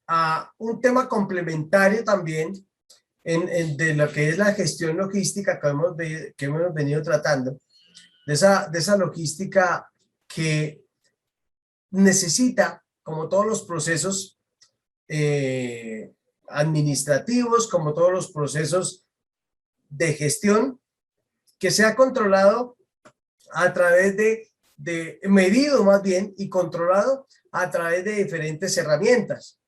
a un tema complementario también de lo que es la gestión logística que hemos venido tratando, de esa logística que necesita, como todos los procesos administrativos, como todos los procesos de gestión, que sea controlado a través medido más bien y controlado a través de diferentes herramientas.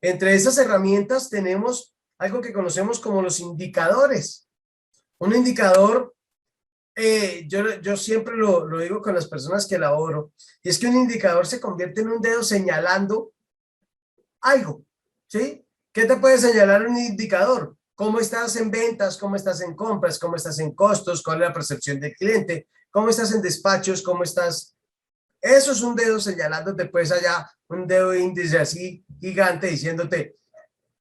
Entre esas herramientas tenemos algo que conocemos como los indicadores. Un indicador, yo siempre lo digo con las personas que laboro, y es que un indicador se convierte en un dedo señalando algo, ¿sí? ¿Qué te puede señalar un indicador? ¿Cómo estás en ventas? ¿Cómo estás en compras? ¿Cómo estás en costos? ¿Cuál es la percepción del cliente? ¿Cómo estás en despachos? ¿Cómo estás? Eso es un dedo señalándote, pues allá, un dedo índice así gigante diciéndote,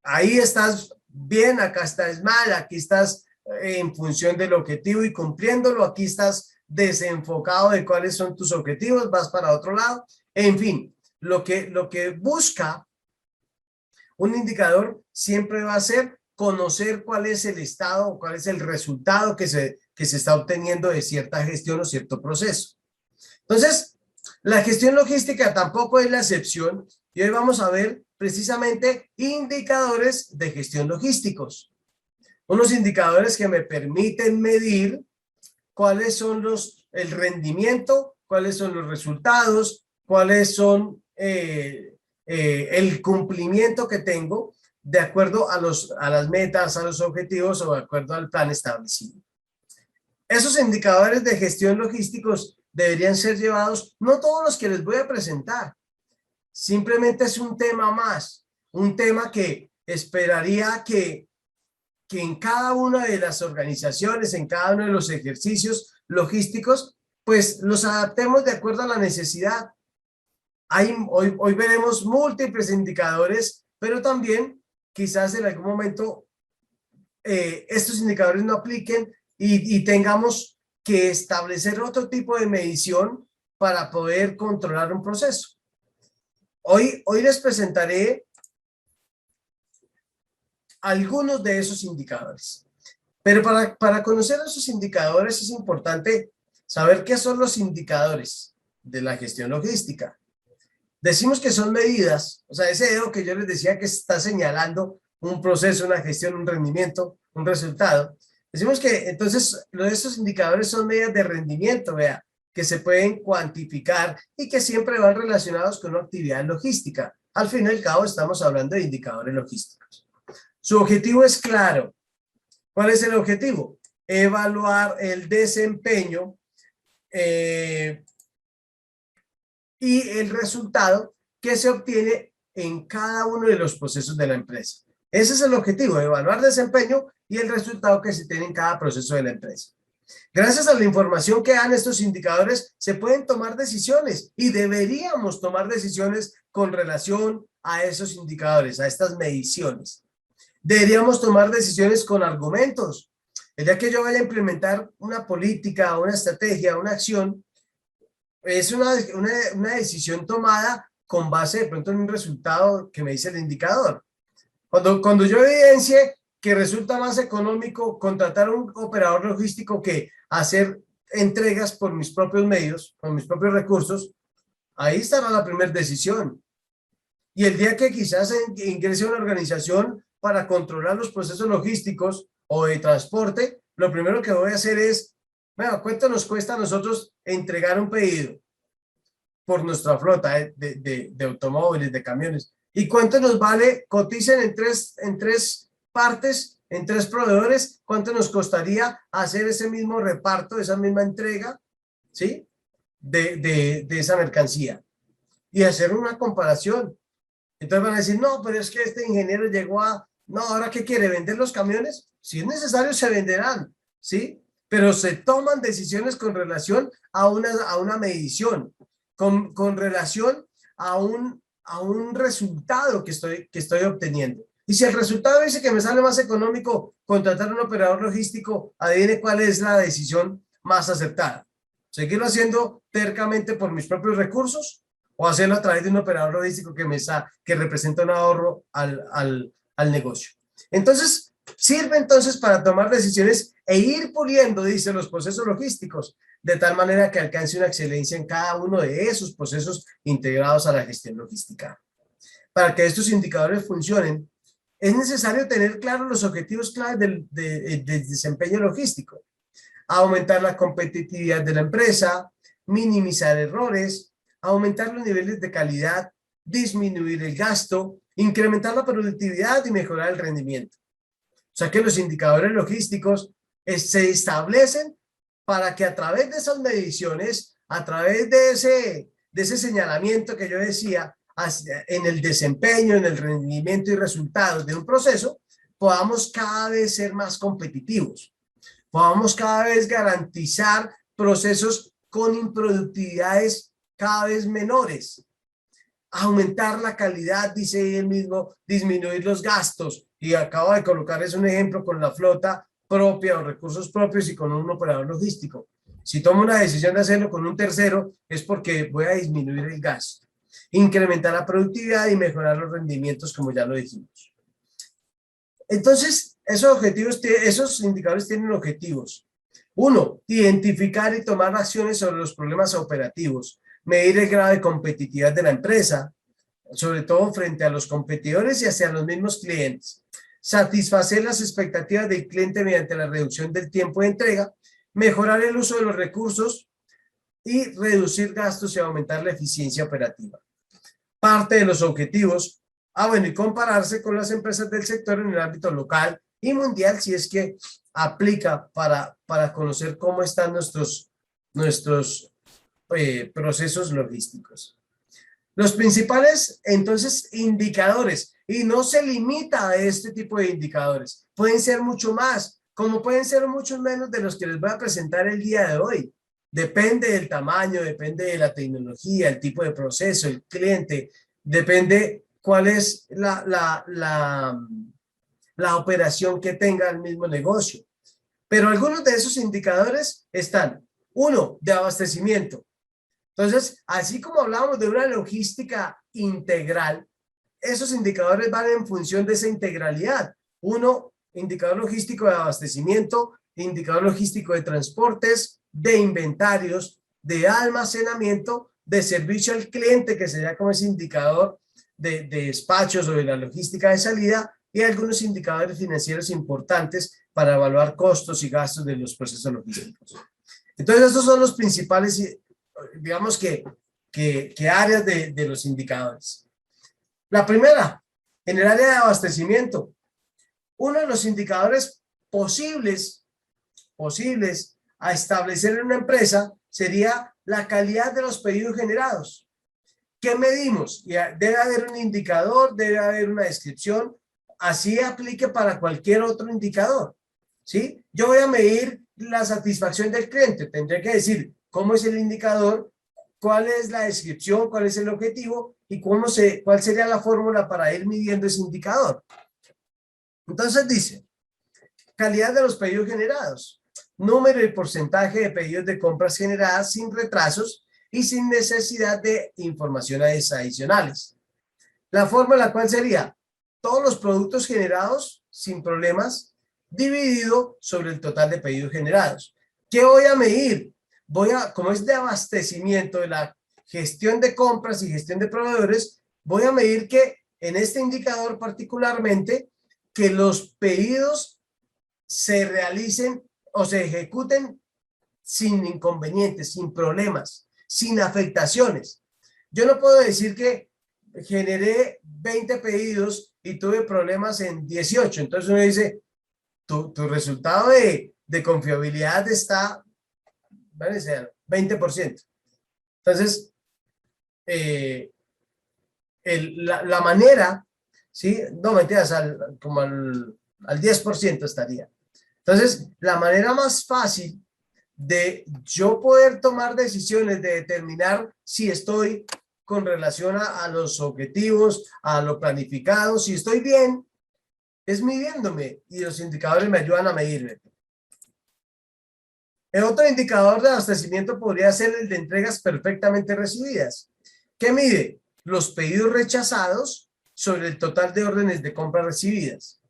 ahí estás bien, acá estás mal, aquí estás en función del objetivo y cumpliéndolo, aquí estás desenfocado de cuáles son tus objetivos, vas para otro lado. En fin, lo que busca un indicador siempre va a ser conocer cuál es el estado, cuál es el resultado que se está obteniendo de cierta gestión o cierto proceso. Entonces, la gestión logística tampoco es la excepción y hoy vamos a ver precisamente indicadores de gestión logísticos. Unos indicadores que me permiten medir cuáles son el rendimiento, cuáles son los resultados, cuáles son el cumplimiento que tengo de acuerdo a las metas, a los objetivos o de acuerdo al plan establecido. Esos indicadores de gestión logísticos deberían ser llevados, no todos los que les voy a presentar, simplemente es un tema más, un tema que esperaría que en cada una de las organizaciones, en cada uno de los ejercicios logísticos, pues los adaptemos de acuerdo a la necesidad. Hoy veremos múltiples indicadores, pero también quizás en algún momento estos indicadores no apliquen y tengamos que establecer otro tipo de medición para poder controlar un proceso. Hoy les presentaré algunos de esos indicadores. Pero para conocer esos indicadores es importante saber qué son los indicadores de la gestión logística. Decimos que son medidas, o sea, ese dedo que yo les decía que está señalando un proceso, una gestión, un rendimiento, un resultado. Decimos que entonces estos indicadores son medidas de rendimiento, vea, que se pueden cuantificar y que siempre van relacionados con una actividad logística. Al fin y al cabo estamos hablando de indicadores logísticos. Su objetivo es claro. ¿Cuál es el objetivo? Evaluar el desempeño y el resultado que se obtiene en cada uno de los procesos de la empresa. Ese es el objetivo, evaluar desempeño y el resultado que se tiene en cada proceso de la empresa. Gracias a la información que dan estos indicadores, se pueden tomar decisiones y deberíamos tomar decisiones con relación a esos indicadores, a estas mediciones. Deberíamos tomar decisiones con argumentos. El día que yo vaya a implementar una política, una estrategia, una acción, es una decisión tomada con base de pronto en un resultado que me dice el indicador. Cuando yo evidencie que resulta más económico contratar un operador logístico que hacer entregas por mis propios medios, por mis propios recursos, ahí estará la primera decisión. Y el día que quizás ingrese a una organización para controlar los procesos logísticos o de transporte, lo primero que voy a hacer es, bueno, ¿cuánto nos cuesta a nosotros entregar un pedido por nuestra flota de automóviles, de camiones? ¿Y cuánto nos vale? Coticen en tres partes, en tres proveedores, ¿cuánto nos costaría hacer ese mismo reparto, esa misma entrega, ¿sí? De esa mercancía. Y hacer una comparación. Entonces van a decir, no, pero es que este ingeniero llegó a, no, ¿ahora qué quiere? ¿Vender los camiones? Si es necesario, se venderán, ¿sí? Pero se toman decisiones con relación a una medición, con relación a un resultado que estoy obteniendo. Y si el resultado dice que me sale más económico contratar un operador logístico, adivine cuál es la decisión más acertada. ¿Seguirlo haciendo tercamente por mis propios recursos o hacerlo a través de un operador logístico que representa un ahorro al negocio. Entonces, sirve entonces para tomar decisiones e ir puliendo, dice, los procesos logísticos, de tal manera que alcance una excelencia en cada uno de esos procesos integrados a la gestión logística. Para que estos indicadores funcionen, es necesario tener claros los objetivos claves del desempeño logístico. Aumentar la competitividad de la empresa, minimizar errores, aumentar los niveles de calidad, disminuir el gasto, incrementar la productividad y mejorar el rendimiento. O sea que los indicadores logísticos se establecen para que a través de esas mediciones, a través de ese señalamiento que yo decía, en el desempeño, en el rendimiento y resultados de un proceso, podamos cada vez ser más competitivos, podamos cada vez garantizar procesos con improductividades cada vez menores, aumentar la calidad, dice él mismo, disminuir los gastos, y acabo de colocarles un ejemplo con la flota propia o recursos propios y con un operador logístico. Si tomo una decisión de hacerlo con un tercero, es porque voy a disminuir el gasto, incrementar la productividad y mejorar los rendimientos, como ya lo dijimos. Entonces, esos indicadores tienen objetivos. Uno, identificar y tomar acciones sobre los problemas operativos, medir el grado de competitividad de la empresa, sobre todo frente a los competidores y hacia los mismos clientes. Satisfacer las expectativas del cliente mediante la reducción del tiempo de entrega, mejorar el uso de los recursos y reducir gastos y aumentar la eficiencia operativa. Parte de los objetivos, y compararse con las empresas del sector en el ámbito local y mundial, si es que aplica para conocer cómo están nuestros procesos logísticos. Los principales, entonces, indicadores, y no se limita a este tipo de indicadores, pueden ser mucho más, como pueden ser muchos menos de los que les voy a presentar el día de hoy. Depende del tamaño, depende de la tecnología, el tipo de proceso, el cliente, depende cuál es la operación que tenga el mismo negocio. Pero algunos de esos indicadores están, uno, de abastecimiento. Entonces, así como hablábamos de una logística integral, esos indicadores van en función de esa integralidad. Uno, indicador logístico de abastecimiento, indicador logístico de transportes, de inventarios, de almacenamiento, de servicio al cliente, que sería como ese indicador de despachos o de la logística de salida, y algunos indicadores financieros importantes para evaluar costos y gastos de los procesos logísticos. Entonces, estos son los principales, digamos que áreas de los indicadores. La primera, en el área de abastecimiento, uno de los indicadores posibles a establecer en una empresa sería la calidad de los pedidos generados. ¿Qué medimos? Debe haber un indicador, debe haber una descripción, así aplique para cualquier otro indicador, ¿sí? Yo voy a medir la satisfacción del cliente, tendré que decir cómo es el indicador, cuál es la descripción, cuál es el objetivo y cuál sería la fórmula para ir midiendo ese indicador. Entonces dice, calidad de los pedidos generados, número y porcentaje de pedidos de compras generadas sin retrasos y sin necesidad de informaciones adicionales. La fórmula, ¿cuál sería? Todos los productos generados sin problemas dividido sobre el total de pedidos generados. ¿Qué voy a medir? Como es de abastecimiento, de la gestión de compras y gestión de proveedores, voy a medir que en este indicador particularmente, que los pedidos se realicen o se ejecuten sin inconvenientes, sin problemas, sin afectaciones. Yo no puedo decir que generé 20 pedidos y tuve problemas en 18. Entonces uno dice, tu resultado de confiabilidad está, ¿vale? O sea, 20%. Entonces, la manera, ¿sí? No, mentiras, como al 10% estaría. Entonces, la manera más fácil de yo poder tomar decisiones, de determinar si estoy con relación a los objetivos, a lo planificado, si estoy bien, es midiéndome y los indicadores me ayudan a medirme. El otro indicador de abastecimiento podría ser el de entregas perfectamente recibidas. ¿Qué mide? Los pedidos rechazados sobre el total de órdenes de compra recibidas.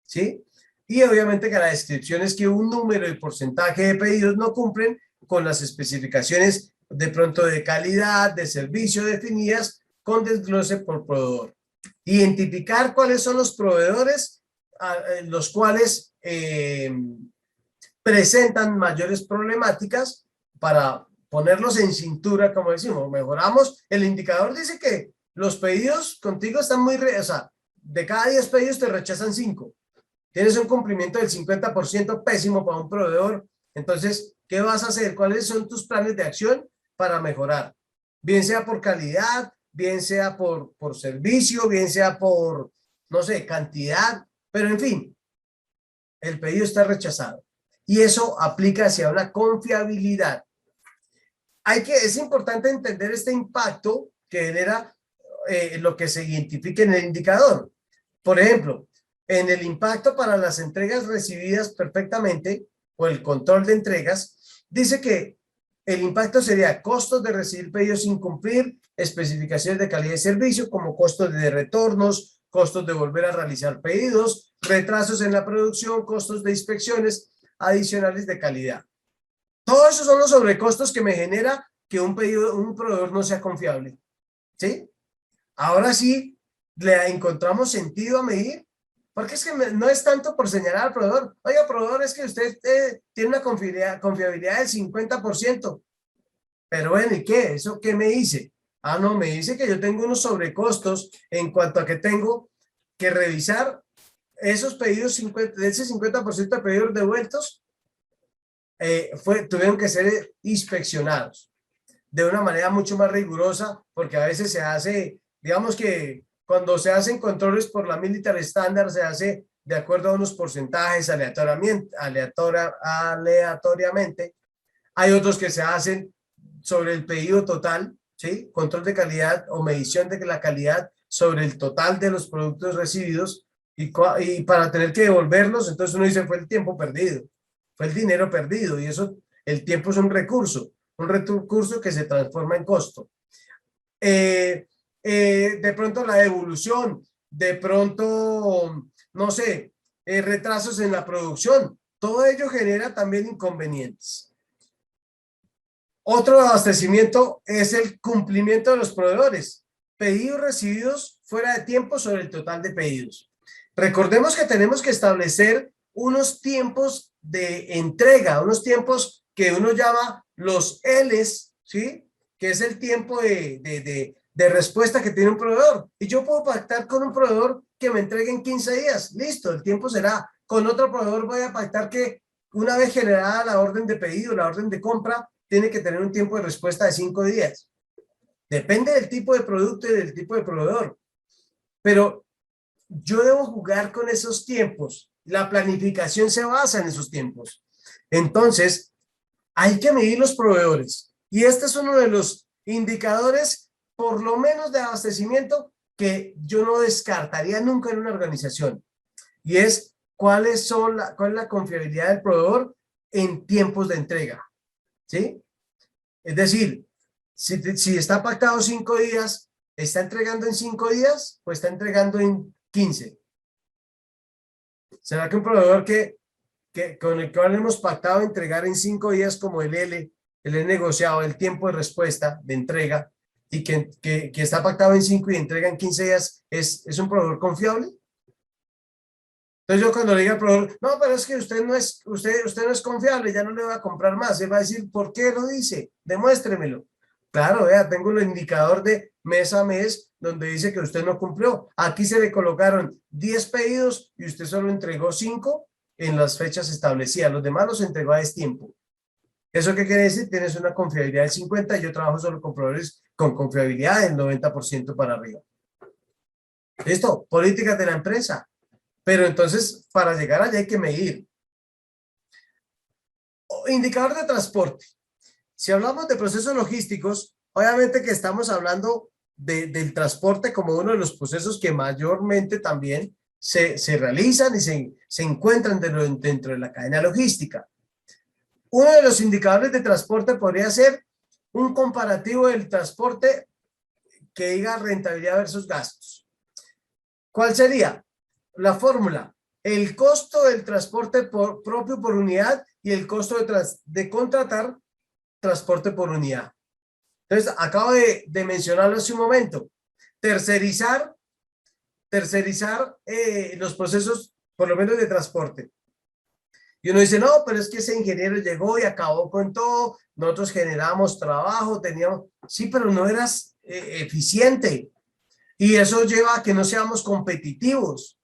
¿Sí? Y obviamente que la descripción es que un número y porcentaje de pedidos no cumplen con las especificaciones de pronto de calidad, de servicio definidas con desglose por proveedor. Identificar cuáles son los proveedores los cuales presentan mayores problemáticas para ponerlos en cintura, como decimos, mejoramos. El indicador dice que los pedidos contigo están muy, o sea, de cada 10 pedidos te rechazan 5. Tienes un cumplimiento del 50% pésimo para un proveedor. Entonces, ¿qué vas a hacer? ¿Cuáles son tus planes de acción para mejorar? Bien sea por calidad, bien sea por servicio, bien sea por, no sé, cantidad, pero en fin, el pedido está rechazado. Y eso aplica hacia una confiabilidad. Es importante entender este impacto que genera lo que se identifica en el indicador. Por ejemplo, en el impacto para las entregas recibidas perfectamente o el control de entregas, dice que el impacto sería costos de recibir pedidos sin cumplir, especificaciones de calidad de servicio como costos de retornos, costos de volver a realizar pedidos, retrasos en la producción, costos de inspecciones adicionales de calidad. Todos esos son los sobrecostos que me genera que un proveedor no sea confiable. ¿Sí? Ahora sí, le encontramos sentido a medir, porque es que no es tanto por señalar al proveedor. Oiga, proveedor, es que usted tiene una confiabilidad del 50%. Pero bueno, ¿y qué? ¿Eso qué me dice? Ah, no, me dice que yo tengo unos sobrecostos en cuanto a que tengo que revisar esos pedidos, de ese 50% de pedidos devueltos, tuvieron que ser inspeccionados de una manera mucho más rigurosa, porque a veces se hace, digamos que cuando se hacen controles por la Military Standard, se hace de acuerdo a unos porcentajes aleatoriamente. Hay otros que se hacen sobre el pedido total, ¿sí? Control de calidad o medición de la calidad sobre el total de los productos recibidos y para tener que devolverlos, entonces uno dice fue el tiempo perdido, fue el dinero perdido y eso, el tiempo es un recurso que se transforma en costo. De pronto la devolución, de pronto, no sé, retrasos en la producción, todo ello genera también inconvenientes. Otro abastecimiento es el cumplimiento de los proveedores. Pedidos recibidos fuera de tiempo sobre el total de pedidos. Recordemos que tenemos que establecer unos tiempos de entrega, unos tiempos que uno llama los Ls, ¿sí? Que es el tiempo de respuesta que tiene un proveedor. Y yo puedo pactar con un proveedor que me entregue en 15 días. Listo, el tiempo será. Con otro proveedor voy a pactar que una vez generada la orden de pedido, la orden de compra, tiene que tener un tiempo de respuesta de 5 días. Depende del tipo de producto y del tipo de proveedor. Pero yo debo jugar con esos tiempos. La planificación se basa en esos tiempos. Entonces, hay que medir los proveedores. Y este es uno de los indicadores, por lo menos de abastecimiento, que yo no descartaría nunca en una organización. Y es cuál es la confiabilidad del proveedor en tiempos de entrega. ¿Sí? Es decir, si está pactado 5 días, ¿está entregando en 5 días o está entregando en 15? ¿Será que un proveedor con el cual hemos pactado entregar en 5 días como el he negociado el tiempo de respuesta, de entrega, y que está pactado en 5 y entrega en 15 días, ¿es un proveedor confiable? Entonces yo cuando le diga al proveedor, no, pero es que usted no es confiable, ya no le voy a comprar más. Él va a decir, ¿por qué lo dice? Demuéstremelo. Claro, vea, tengo el indicador de mes a mes donde dice que usted no cumplió. Aquí se le colocaron 10 pedidos y usted solo entregó 5 en las fechas establecidas. Los demás los entregó a destiempo. ¿Eso qué quiere decir? Tienes una confiabilidad del 50%, y yo trabajo solo con proveedores con confiabilidad del 90% para arriba. ¿Listo? Políticas de la empresa. Pero entonces, para llegar allá hay que medir. Indicador de transporte. Si hablamos de procesos logísticos, obviamente que estamos hablando del transporte como uno de los procesos que mayormente también se realizan y se encuentran dentro de la cadena logística. Uno de los indicadores de transporte podría ser un comparativo del transporte que diga rentabilidad versus gastos. ¿Cuál sería la fórmula? El costo del transporte propio por unidad y el costo de contratar transporte por unidad. Entonces, acabo de mencionarlo hace un momento. Tercerizar los procesos, por lo menos de transporte. Y uno dice, no, pero es que ese ingeniero llegó y acabó con todo, nosotros generamos trabajo, teníamos, sí, pero no eras eficiente. Y eso lleva a que no seamos competitivos.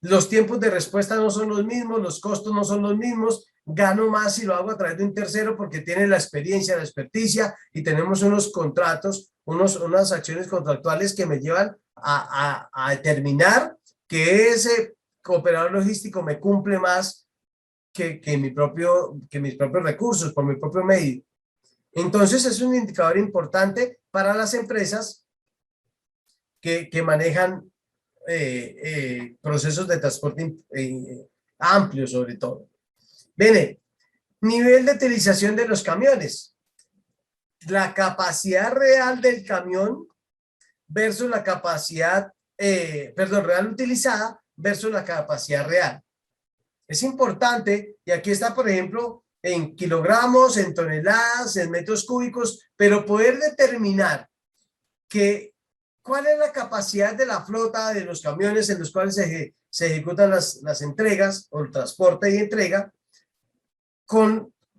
Los tiempos de respuesta no son los mismos, los costos no son los mismos, gano más si lo hago a través de un tercero porque tiene la experiencia, la experticia y tenemos unos contratos, unas acciones contractuales que me llevan a determinar que ese operador logístico me cumple más que mis propios recursos, por mi propio medio. Entonces es un indicador importante para las empresas que manejan procesos de transporte amplios sobre todo. Viene, nivel de utilización de los camiones. La capacidad real del camión versus la capacidad, real utilizada versus la capacidad real. Es importante, y aquí está, por ejemplo, en kilogramos, en toneladas, en metros cúbicos, pero poder determinar cuál es la capacidad de la flota de los camiones en los cuales se ejecutan las entregas o el transporte y entrega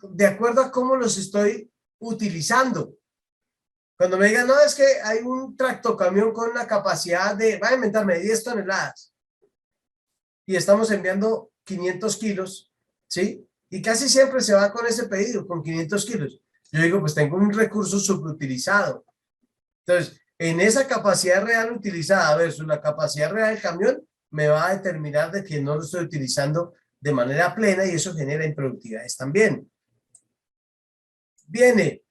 de acuerdo a cómo los estoy utilizando. Cuando me digan, no, es que hay un tractocamión con una capacidad de, va a inventarme 10 toneladas y estamos enviando 500 kilos, ¿sí? Y casi siempre se va con ese pedido, con 500 kilos. Yo digo, pues tengo un recurso subutilizado. Entonces, en esa capacidad real utilizada versus la capacidad real del camión, me va a determinar de que no lo estoy utilizando de manera plena y eso genera improductividades también. Viene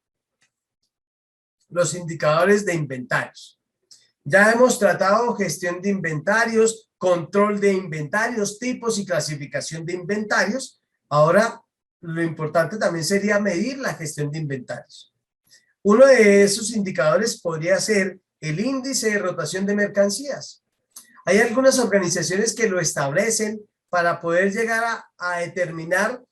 los indicadores de inventarios. Ya hemos tratado gestión de inventarios, control de inventarios, tipos y clasificación de inventarios. Ahora, lo importante también sería medir la gestión de inventarios. Uno de esos indicadores podría ser el índice de rotación de mercancías. Hay algunas organizaciones que lo establecen para poder llegar a determinar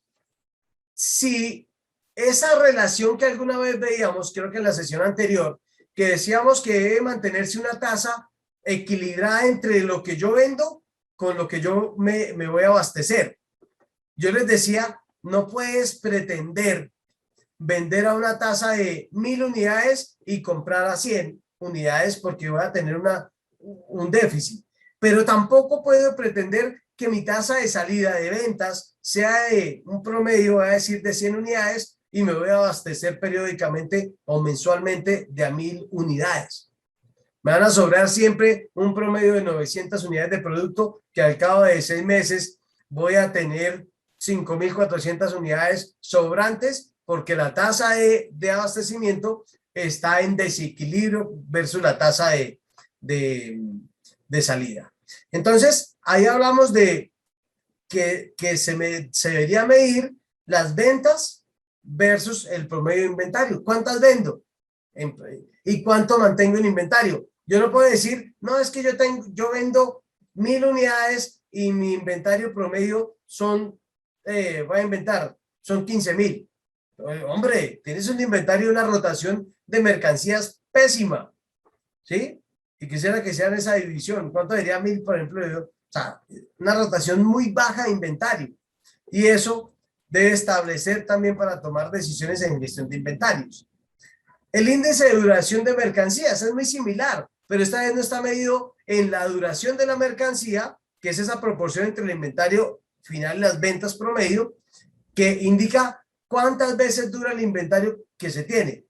si esa relación que alguna vez veíamos, creo que en la sesión anterior, que decíamos que debe mantenerse una tasa equilibrada entre lo que yo vendo con lo que yo me voy a abastecer. Yo les decía, no puedes pretender vender a una tasa de 1000 unidades y comprar a 100 unidades porque voy a tener un déficit. Pero tampoco puedo pretender que mi tasa de salida de ventas sea de un promedio, voy a decir, de 100 unidades y me voy a abastecer periódicamente o mensualmente de a 1000 unidades. Me van a sobrar siempre un promedio de 900 unidades de producto que al cabo de 6 meses voy a tener 5400 unidades sobrantes porque la tasa de abastecimiento está en desequilibrio versus la tasa de salida. Entonces, ahí hablamos de que se debería medir las ventas versus el promedio de inventario. ¿Cuántas vendo? ¿Y cuánto mantengo en inventario? Yo no puedo decir, no, es que yo vendo 1000 unidades y mi inventario promedio son, voy a inventar, son 15,000. Hombre, tienes un inventario, una rotación de mercancías pésima, ¿sí? Y quisiera que sea en esa división. ¿Cuánto diría 1000, por ejemplo? O sea, una rotación muy baja de inventario. Y eso debe establecer también para tomar decisiones en gestión de inventarios. El índice de duración de mercancías es muy similar, pero esta vez no está medido en la duración de la mercancía, que es esa proporción entre el inventario final y las ventas promedio, que indica cuántas veces dura el inventario que se tiene.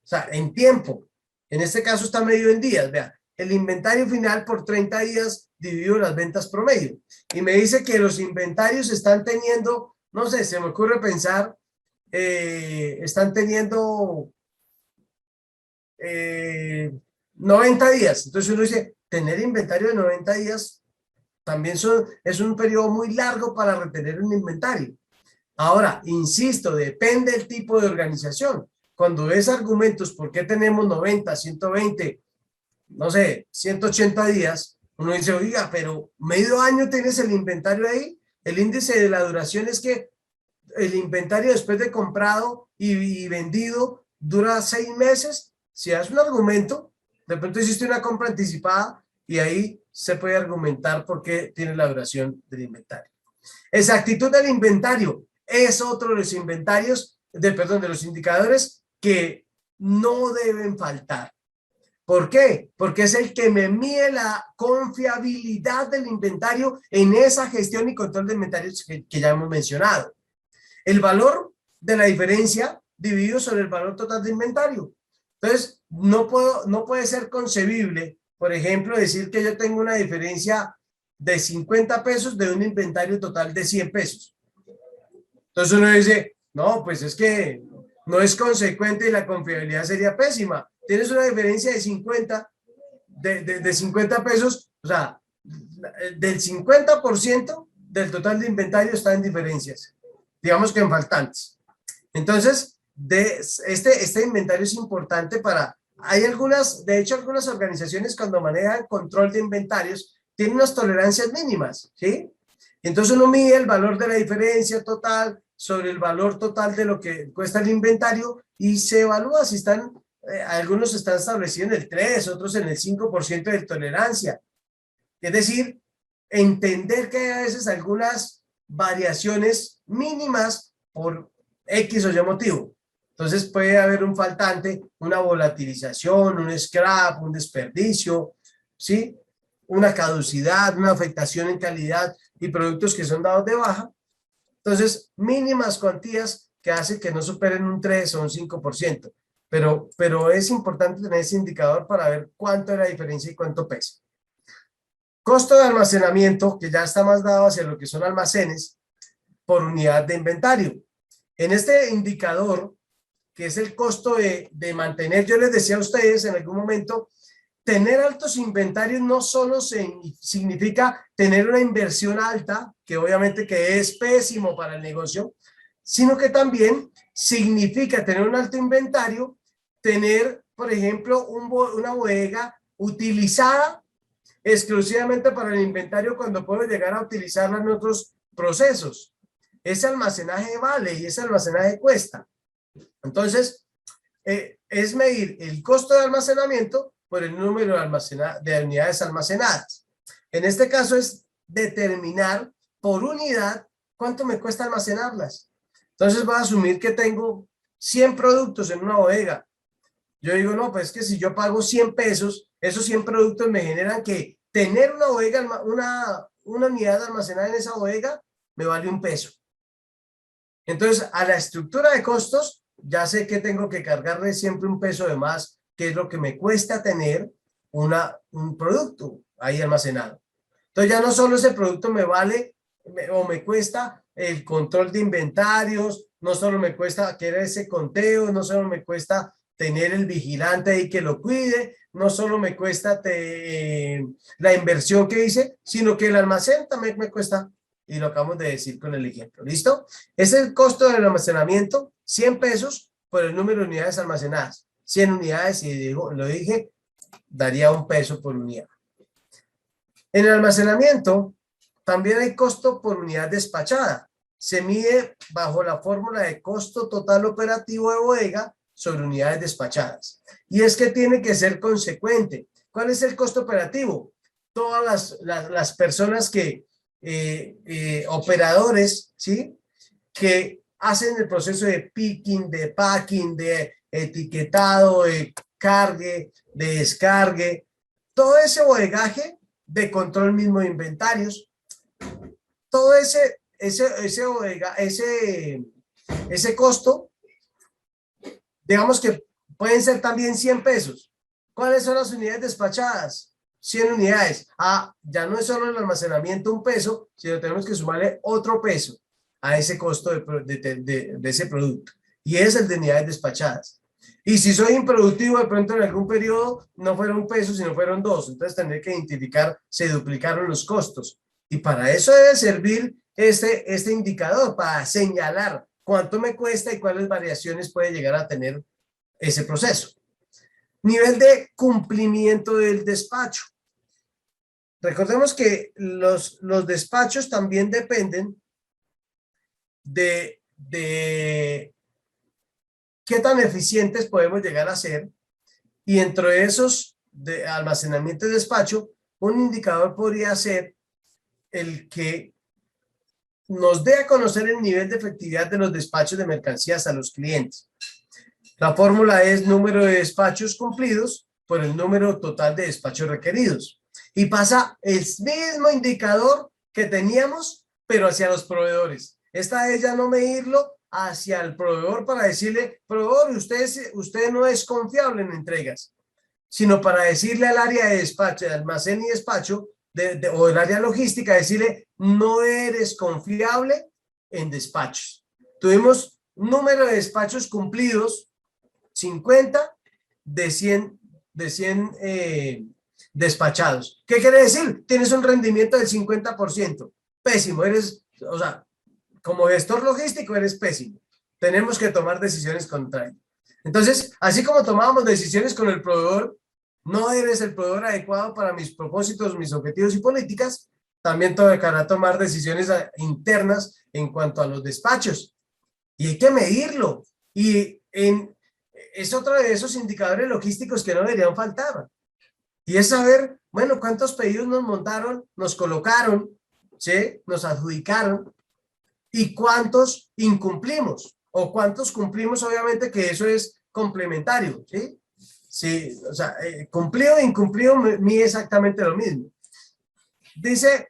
O sea, en tiempo. En este caso está medido en días. Vea, el inventario final por 30 días dividido las ventas promedio. Y me dice que los inventarios están teniendo, no sé, se me ocurre pensar, están teniendo 90 días. Entonces uno dice, tener inventario de 90 días también es un periodo muy largo para retener un inventario. Ahora, insisto, depende del tipo de organización. Cuando ves argumentos, ¿por qué tenemos 90, 120 no sé, 180 días, uno dice, oiga, pero medio año tienes el inventario ahí. El índice de la duración es que el inventario después de comprado y vendido dura 6 meses. Si das un argumento, de pronto hiciste una compra anticipada y ahí se puede argumentar por qué tiene la duración del inventario. Exactitud del inventario es otro de los inventarios, perdón, de los indicadores que no deben faltar. ¿Por qué? Porque es el que me mide la confiabilidad del inventario en esa gestión y control de inventarios que ya hemos mencionado. El valor de la diferencia dividido sobre el valor total de inventario. Entonces, no puede ser concebible, por ejemplo, decir que yo tengo una diferencia de 50 pesos de un inventario total de 100 pesos. Entonces uno dice, no, pues es que no es consecuente y la confiabilidad sería pésima. Tienes una diferencia de 50, de 50 pesos, o sea, del 50% del total de inventario está en diferencias, digamos que en faltantes. Entonces, este inventario es importante hay algunas, de hecho, algunas organizaciones cuando manejan control de inventarios tienen unas tolerancias mínimas, ¿sí? Entonces uno mide el valor de la diferencia total sobre el valor total de lo que cuesta el inventario y se evalúa si algunos están establecidos en el 3, otros en el 5% de tolerancia. Es decir, entender que hay a veces algunas variaciones mínimas por X o Y motivo. Entonces puede haber un faltante, una volatilización, un scrap, un desperdicio, ¿sí? Una caducidad, una afectación en calidad y productos que son dados de baja. Entonces, mínimas cuantías que hacen que no superen un 3 o un 5%. Pero es importante tener ese indicador para ver cuánto es la diferencia y cuánto pesa. Costo de almacenamiento, que ya está más dado hacia lo que son almacenes por unidad de inventario. En este indicador, que es el costo de mantener, yo les decía a ustedes en algún momento, tener altos inventarios no solo significa tener una inversión alta, que obviamente que es pésimo para el negocio, sino que también significa tener un alto inventario, tener, por ejemplo, una bodega utilizada exclusivamente para el inventario cuando puedo llegar a utilizarla en otros procesos. Ese almacenaje vale y ese almacenaje cuesta. Entonces, es medir el costo de almacenamiento por el número de unidades almacenadas. En este caso es determinar por unidad cuánto me cuesta almacenarlas. Entonces voy a asumir que tengo 100 productos en una bodega. Yo digo, no, pues es que si yo pago 100 pesos, esos 100 productos me generan que tener una bodega, una unidad almacenada en esa bodega, me vale $1. Entonces, a la estructura de costos, ya sé que tengo que cargarle siempre $1 de más, que es lo que me cuesta tener un producto ahí almacenado. Entonces, ya no solo ese producto me vale o me cuesta el control de inventarios, no solo me cuesta que era ese conteo, no solo me cuesta tener el vigilante ahí que lo cuide, no solo me cuesta la inversión que hice, sino que el almacén también me cuesta, y lo acabamos de decir con el ejemplo. ¿Listo? Es el costo del almacenamiento, 100 pesos por el número de unidades almacenadas. 100 unidades, y lo dije, daría $1 por unidad. En el almacenamiento también hay costo por unidad despachada. Se mide bajo la fórmula de costo total operativo de bodega sobre unidades despachadas. Y es que tiene que ser consecuente. ¿Cuál es el costo operativo? Todas las personas operadores, ¿sí? Que hacen el proceso de picking, de packing, de etiquetado, de cargue, de descargue, todo ese bodegaje de control mismo de inventarios, todo ese costo, digamos que pueden ser también 100 pesos. ¿Cuáles son las unidades despachadas? 100 unidades. Ya no es solo el almacenamiento $1, sino tenemos que sumarle otro peso a ese costo de ese producto. Y es el de unidades despachadas. Y si soy improductivo, de pronto en algún periodo no fueron $1, sino fueron $2. Entonces tendré que identificar, se duplicaron los costos. Y para eso debe servir este indicador, para señalar cuánto me cuesta y cuáles variaciones puede llegar a tener ese proceso. Nivel de cumplimiento del despacho. Recordemos que los despachos también dependen de qué tan eficientes podemos llegar a ser, y dentro de esos de almacenamiento y despacho, un indicador podría ser el que nos dé a conocer el nivel de efectividad de los despachos de mercancías a los clientes. La fórmula es número de despachos cumplidos por el número total de despachos requeridos. Y pasa el mismo indicador que teníamos, pero hacia los proveedores. Esta es ya no medirlo hacia el proveedor para decirle, proveedor, usted no es confiable en entregas, sino para decirle al área de despacho, de almacén y despacho, o el área logística, decirle, no eres confiable en despachos. Tuvimos número de despachos cumplidos, 50 de 100 despachados. ¿Qué quiere decir? Tienes un rendimiento del 50%. Pésimo, o sea, como gestor logístico eres pésimo. Tenemos que tomar decisiones contrarias. Entonces, así como tomábamos decisiones con el proveedor, no eres el proveedor adecuado para mis propósitos, mis objetivos y políticas, también tocará tomar decisiones internas en cuanto a los despachos. Y hay que medirlo. Y es otro de esos indicadores logísticos que no deberían faltar. Y es saber, bueno, cuántos pedidos nos montaron, nos colocaron, ¿sí? Nos adjudicaron, y cuántos incumplimos, o cuántos cumplimos, obviamente que eso es complementario, ¿sí? Sí, o sea, cumplido e incumplido mide exactamente lo mismo. Dice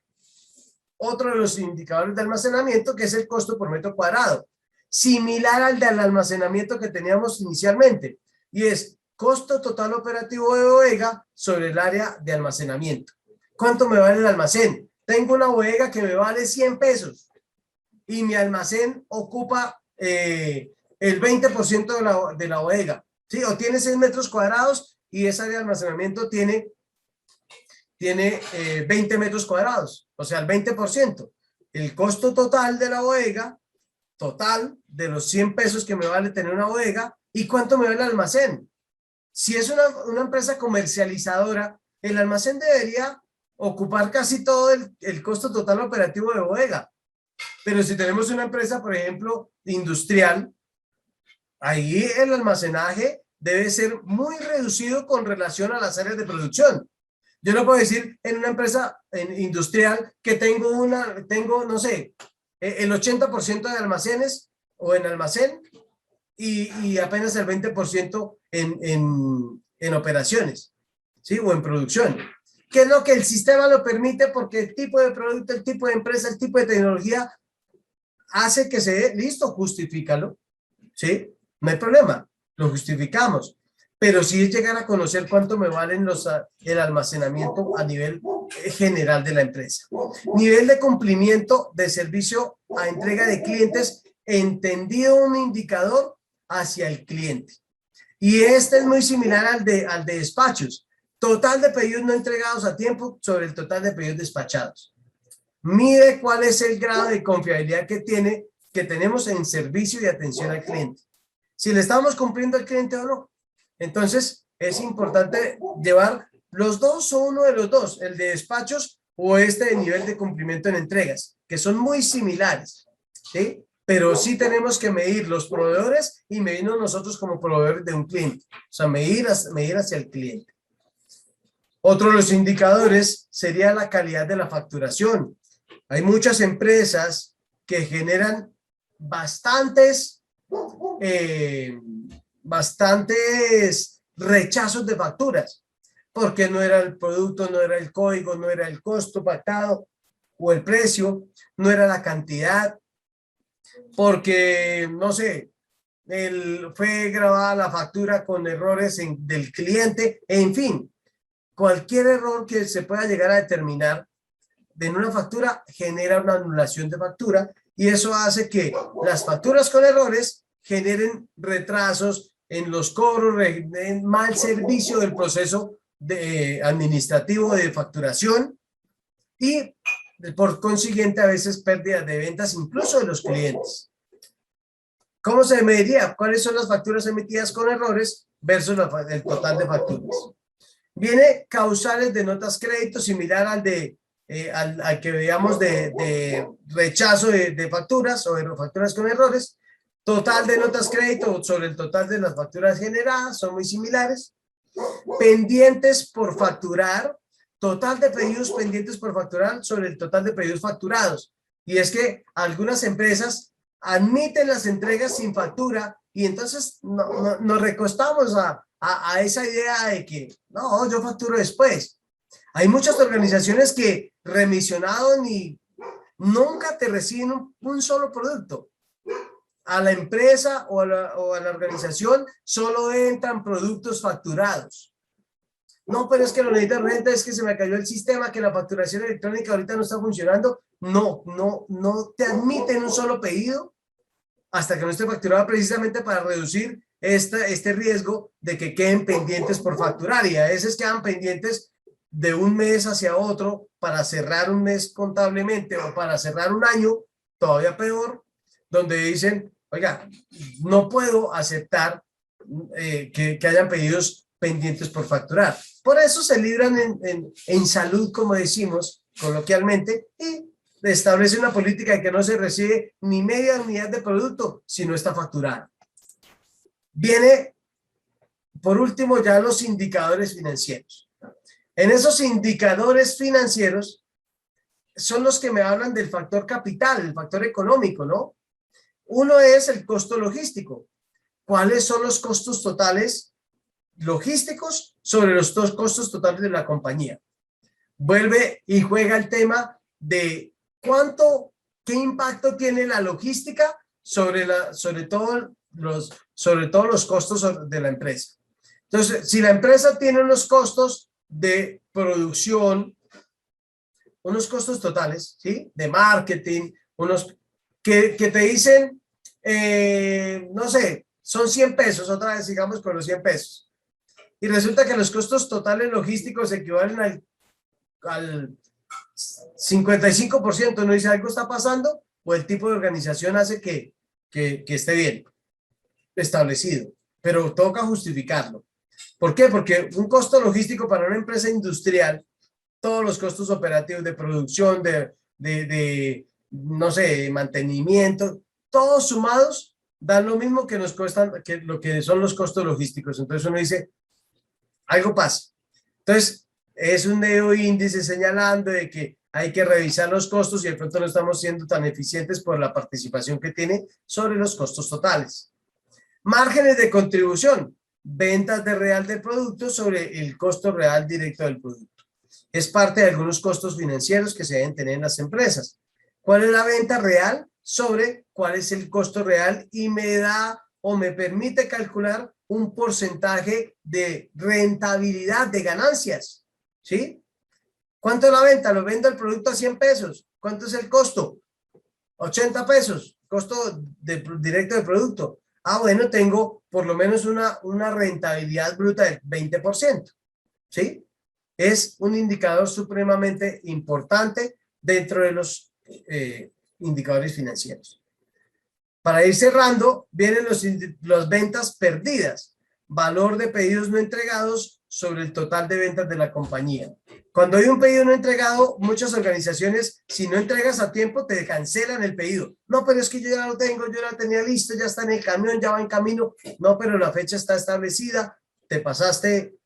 otro de los indicadores de almacenamiento, que es el costo por metro cuadrado, similar al del almacenamiento que teníamos inicialmente, y es costo total operativo de bodega sobre el área de almacenamiento. ¿Cuánto me vale el almacén? Tengo una bodega que me vale 100 pesos y mi almacén ocupa el 20% de la bodega, ¿sí? O tiene 6 metros cuadrados y esa área de almacenamiento tiene 20 metros cuadrados, o sea, el 20%. El costo total de la bodega, total de los 100 pesos que me vale tener una bodega, ¿y cuánto me vale el almacén? Si es una empresa comercializadora, el almacén debería ocupar casi todo el costo total operativo de bodega. Pero si tenemos una empresa, por ejemplo, industrial, ahí el almacenaje debe ser muy reducido con relación a las áreas de producción. Yo no puedo decir en una empresa industrial que tengo, no sé, el 80% de almacenes o en almacén y apenas el 20% en operaciones, ¿sí? O en producción. ¿Qué es lo que el sistema lo permite? Porque el tipo de producto, el tipo de empresa, el tipo de tecnología hace que se dé, listo, justifícalo, ¿sí? No hay problema, lo justificamos. Pero sí es llegar a conocer cuánto me valen el almacenamiento a nivel general de la empresa. Nivel de cumplimiento de servicio a entrega de clientes, entendido un indicador hacia el cliente. Y este es muy similar al de despachos. Total de pedidos no entregados a tiempo sobre el total de pedidos despachados. Mide cuál es el grado de confiabilidad que tenemos en servicio y atención al cliente. Si le estamos cumpliendo al cliente o no. Entonces, es importante llevar los dos o uno de los dos, el de despachos o este de nivel de cumplimiento en entregas, que son muy similares, ¿sí? Pero sí tenemos que medir los proveedores y medirnos nosotros como proveedores de un cliente. O sea, medir hacia el cliente. Otro de los indicadores sería la calidad de la facturación. Hay muchas empresas que generan bastantes rechazos de facturas, porque no era el producto, no era el código, no era el costo pactado o el precio, no era la cantidad, porque, no sé, fue grabada la factura con errores del cliente, en fin, cualquier error que se pueda llegar a determinar en una factura genera una anulación de factura y eso hace que las facturas con errores generen retrasos en los cobros, en mal servicio del proceso administrativo de facturación y por consiguiente a veces pérdidas de ventas incluso de los clientes. ¿Cómo se mediría? ¿Cuáles son las facturas emitidas con errores versus el total de facturas? Viene causales de notas crédito similar al que veíamos de rechazo de facturas o de facturas con errores. Total de notas crédito sobre el total de las facturas generadas son muy similares. Pendientes por facturar, total de pedidos pendientes por facturar sobre el total de pedidos facturados. Y es que algunas empresas admiten las entregas sin factura y entonces nos recostamos a esa idea de que no, yo facturo después. Hay muchas organizaciones que remisionaron y nunca te reciben un solo producto. A la empresa o a la organización solo entran productos facturados. No, pero es que lo necesito urgente, es que se me cayó el sistema, que la facturación electrónica ahorita no está funcionando. No te admiten un solo pedido hasta que no esté facturado, precisamente para reducir este riesgo de que queden pendientes por facturar. Y a veces quedan pendientes de un mes hacia otro para cerrar un mes contablemente o para cerrar un año, todavía peor, donde dicen, oiga, no puedo aceptar que hayan pedidos pendientes por facturar. Por eso se libran en salud, como decimos coloquialmente, y establece una política de que no se recibe ni media unidad de producto si no está facturado. Viene, por último, ya los indicadores financieros. En esos indicadores financieros son los que me hablan del factor capital, el factor económico, ¿no? Uno es el costo logístico. ¿Cuáles son los costos totales logísticos sobre los dos costos totales de la compañía? Vuelve y juega el tema de qué impacto tiene la logística sobre todos los costos de la empresa. Entonces, si la empresa tiene unos costos de producción, unos costos totales, ¿sí? De marketing, unos que te dicen, no sé, son 100 pesos, otra vez sigamos con los 100 pesos. Y resulta que los costos totales logísticos equivalen al 55%, ¿no? Dice algo está pasando o el tipo de organización hace que esté bien establecido, pero toca justificarlo. ¿Por qué? Porque un costo logístico para una empresa industrial, todos los costos operativos de producción, no sé, mantenimiento, todos sumados dan lo mismo que nos cuestan, que lo que son los costos logísticos. Entonces uno dice, algo pasa. Entonces, es un nuevo índice señalando de que hay que revisar los costos y de pronto no estamos siendo tan eficientes por la participación que tiene sobre los costos totales. Márgenes de contribución, ventas de real del producto sobre el costo real directo del producto. Es parte de algunos costos financieros que se deben tener en las empresas. ¿Cuál es la venta real sobre cuál es el costo real? Y me da o me permite calcular un porcentaje de rentabilidad de ganancias, ¿sí? ¿Cuánto es la venta? Lo vendo el producto a 100 pesos. ¿Cuánto es el costo? 80 pesos, costo directo del producto. Ah, bueno, tengo por lo menos una rentabilidad bruta del 20%, ¿sí? Es un indicador supremamente importante dentro de los indicadores financieros. Para ir cerrando, vienen las ventas perdidas, valor de pedidos no entregados sobre el total de ventas de la compañía. Cuando hay un pedido no entregado, muchas organizaciones, si no entregas a tiempo, te cancelan el pedido. No, pero es que yo ya lo tengo, yo lo tenía listo, ya está en el camión, ya va en camino. No, pero la fecha está establecida, te pasaste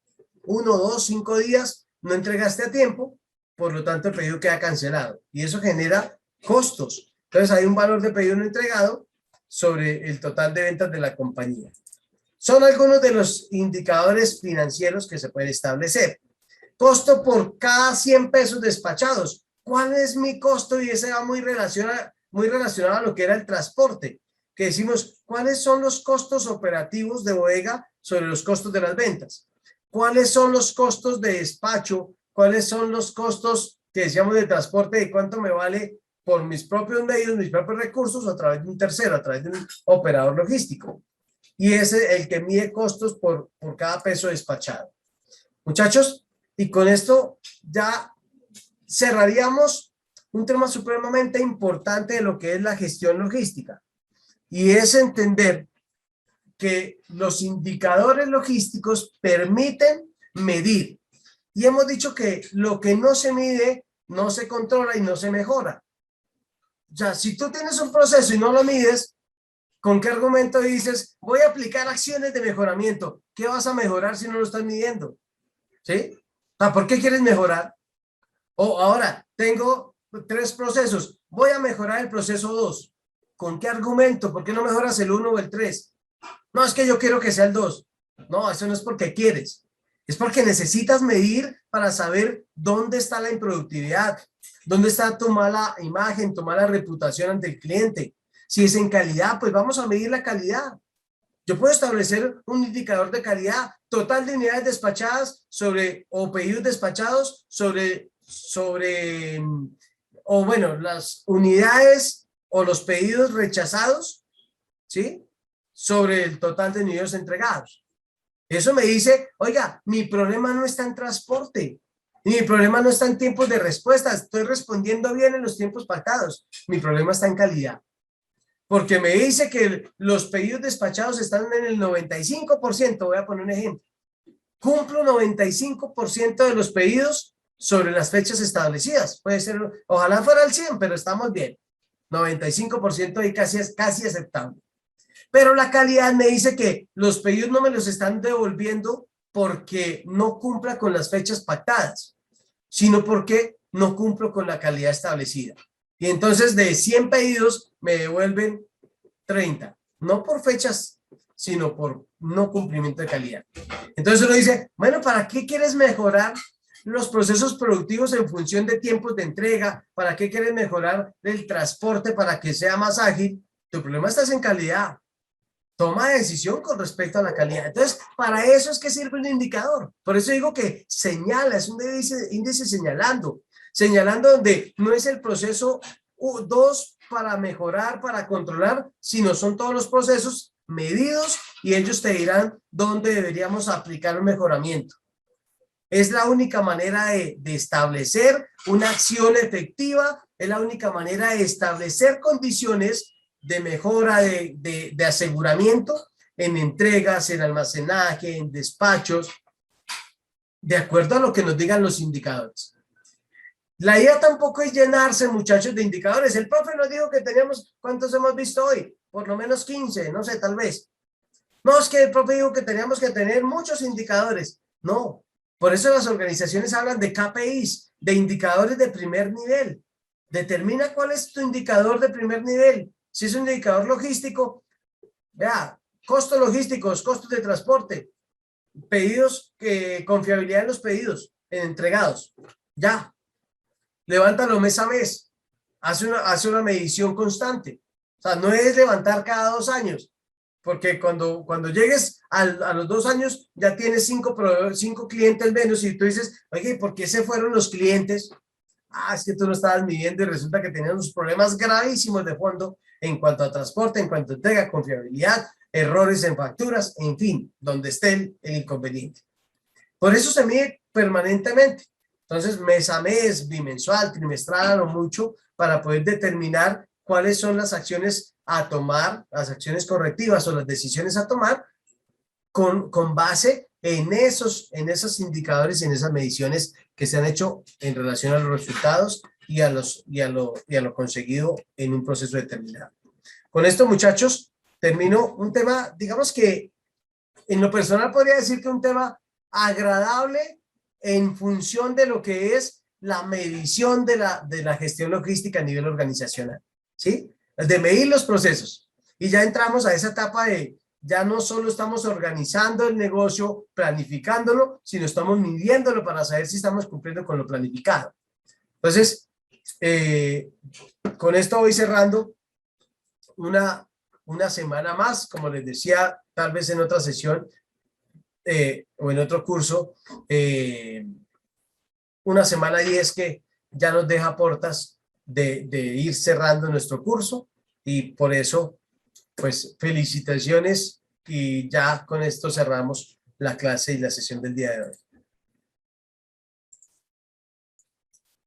1, 2, 5 días, no entregaste a tiempo, por lo tanto el pedido queda cancelado. Y eso genera costos. Entonces hay un valor de pedido no entregado sobre el total de ventas de la compañía. Son algunos de los indicadores financieros que se pueden establecer. Costo por cada 100 pesos despachados. ¿Cuál es mi costo? Y ese va muy relacionado a lo que era el transporte. Que decimos, ¿cuáles son los costos operativos de bodega sobre los costos de las ventas? ¿Cuáles son los costos de despacho? ¿Cuáles son los costos que decíamos de transporte? ¿De cuánto me vale por mis propios medios, mis propios recursos, o a través de un tercero, a través de un operador logístico? Y ese es el que mide costos por cada peso despachado. Muchachos, y con esto ya cerraríamos un tema supremamente importante de lo que es la gestión logística. y es entender que los indicadores logísticos permiten medir. Y hemos dicho que lo que no se mide no se controla y no se mejora. O sea, si tú tienes un proceso y no lo mides, ¿con qué argumento dices, voy a aplicar acciones de mejoramiento? ¿Qué vas a mejorar si no lo estás midiendo? ¿Sí? O sea, ¿por qué quieres mejorar? O ahora, tengo 3 procesos, voy a mejorar el proceso 2. ¿Con qué argumento? ¿Por qué no mejoras el 1 o el 3? No, es que yo quiero que sea el 2. No, eso no es porque quieres. Es porque necesitas medir para saber dónde está la improductividad, dónde está tu mala imagen, tu mala reputación ante el cliente. Si es en calidad, pues vamos a medir la calidad. Yo puedo establecer un indicador de calidad, total de unidades despachadas o pedidos despachados o bueno, las unidades o los pedidos rechazados, ¿sí? Sobre el total de unidades entregados. Eso me dice, oiga, mi problema no está en transporte, mi problema no está en tiempos de respuesta, estoy respondiendo bien en los tiempos pactados, mi problema está en calidad. Porque me dice que los pedidos despachados están en el 95%, voy a poner un ejemplo. Cumplo 95% de los pedidos sobre las fechas establecidas. Puede ser, ojalá fuera el 100, pero estamos bien. 95% y casi aceptable. Pero la calidad me dice que los pedidos no me los están devolviendo porque no cumpla con las fechas pactadas, sino porque no cumplo con la calidad establecida. Y entonces de 100 pedidos me devuelven 30, no por fechas, sino por no cumplimiento de calidad. Entonces uno dice, bueno, ¿para qué quieres mejorar los procesos productivos en función de tiempos de entrega? ¿Para qué quieres mejorar el transporte para que sea más ágil? Tu problema está en calidad. Toma decisión con respecto a la calidad. Entonces, para eso es que sirve un indicador. Por eso digo que señala, es un índice señalando donde no es el proceso 2 para mejorar, para controlar, sino son todos los procesos medidos y ellos te dirán dónde deberíamos aplicar un mejoramiento. Es la única manera de establecer una acción efectiva, es la única manera de establecer condiciones de mejora, de aseguramiento en entregas, en almacenaje, en despachos, de acuerdo a lo que nos digan los indicadores. La idea tampoco es llenarse, muchachos, de indicadores. El profe nos dijo que teníamos, ¿cuántos hemos visto hoy? Por lo menos 15, no sé, tal vez. No, es que el profe dijo que teníamos que tener muchos indicadores. No, por eso las organizaciones hablan de KPIs, de indicadores de primer nivel. Determina cuál es tu indicador de primer nivel. Si es un indicador logístico, vea, costos logísticos, costos de transporte, pedidos, confiabilidad en los pedidos, en entregados. Ya, levántalo mes a mes, hace una medición constante. O sea, no es levantar cada 2 años, porque cuando llegues a los 2 años ya tienes 5 clientes menos y tú dices, oye, ¿por qué se fueron los clientes? Ah, es que tú no estabas midiendo y resulta que tenían unos problemas gravísimos de fondo en cuanto a transporte, en cuanto a entrega, confiabilidad, errores en facturas, en fin, donde esté el inconveniente. Por eso se mide permanentemente. Entonces, mes a mes, bimensual, trimestral, a lo mucho, para poder determinar cuáles son las acciones a tomar, las acciones correctivas o las decisiones a tomar con base en esos indicadores y en esas mediciones que se han hecho en relación a los resultados y a lo conseguido en un proceso determinado. Con esto, muchachos, termino un tema, digamos que en lo personal podría decir que un tema agradable en función de lo que es la medición de la gestión logística a nivel organizacional, ¿sí? De medir los procesos. Y ya entramos a esa etapa de ya no solo estamos organizando el negocio, planificándolo, sino estamos midiéndolo para saber si estamos cumpliendo con lo planificado. Entonces, con esto voy cerrando una semana más, como les decía, tal vez en otra sesión o en otro curso, una semana 10 que ya nos deja portas de ir cerrando nuestro curso y por eso, pues felicitaciones y ya con esto cerramos la clase y la sesión del día de hoy.